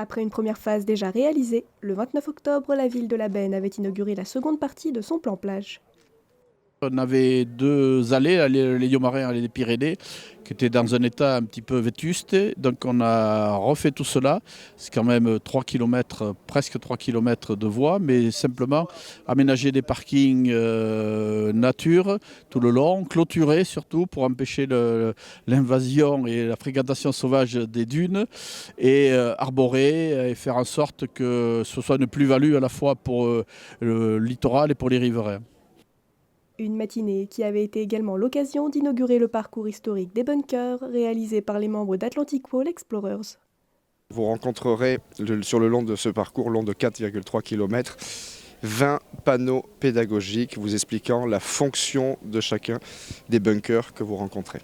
Après une première phase déjà réalisée, le 29 octobre, la ville de La Benne avait inauguré la seconde partie de son plan plage. On avait deux allées, les Lyon-Marin et les Pyrénées, qui étaient dans un état un petit peu vétuste. Donc on a refait tout cela. C'est quand même 3 km, presque 3 km de voies, mais simplement aménager des parkings nature tout le long, clôturer surtout pour empêcher l'invasion et la fréquentation sauvage des dunes, et arborer et faire en sorte que ce soit une plus-value à la fois pour le littoral et pour les riverains. Une matinée qui avait été également l'occasion d'inaugurer le parcours historique des bunkers réalisé par les membres d'Atlantic Wall Explorers. Vous rencontrerez sur le long de ce parcours, long de 4,3 km, 20 panneaux pédagogiques vous expliquant la fonction de chacun des bunkers que vous rencontrez.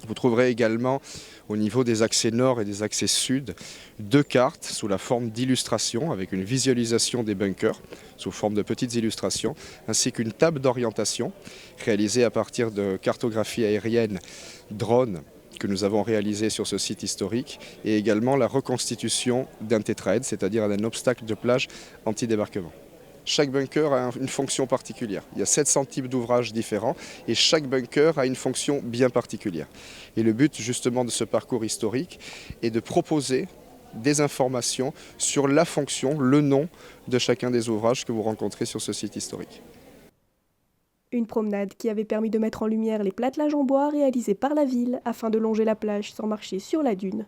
Vous trouverez également au niveau des accès nord et des accès sud 2 cartes sous la forme d'illustrations avec une visualisation des bunkers sous forme de petites illustrations, ainsi qu'une table d'orientation réalisée à partir de cartographie aérienne drone que nous avons réalisé sur ce site historique, et également la reconstitution d'un tétraède, c'est-à-dire d'un obstacle de plage anti-débarquement. Chaque bunker a une fonction particulière. Il y a 700 types d'ouvrages différents et chaque bunker a une fonction bien particulière. Et le but justement de ce parcours historique est de proposer des informations sur la fonction, le nom de chacun des ouvrages que vous rencontrez sur ce site historique. Une promenade qui avait permis de mettre en lumière les plattelages en bois réalisés par la ville afin de longer la plage sans marcher sur la dune.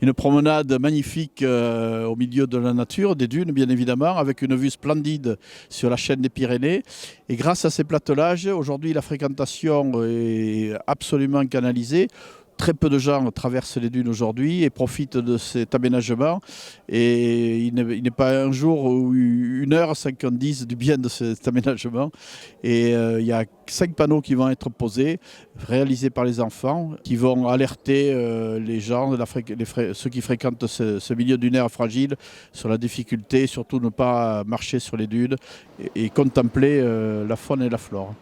Une promenade magnifique au milieu de la nature, des dunes bien évidemment, avec une vue splendide sur la chaîne des Pyrénées. Et grâce à ces plattelages, aujourd'hui la fréquentation est absolument canalisée. Très peu de gens traversent les dunes aujourd'hui et profitent de cet aménagement. Et il n'est pas un jour ou une heure sans qu'on dise du bien de cet aménagement. Et il y a 5 panneaux qui vont être posés, réalisés par les enfants, qui vont alerter les gens, ceux qui fréquentent ce milieu dunaire fragile, sur la difficulté, surtout ne pas marcher sur les dunes et contempler la faune et la flore.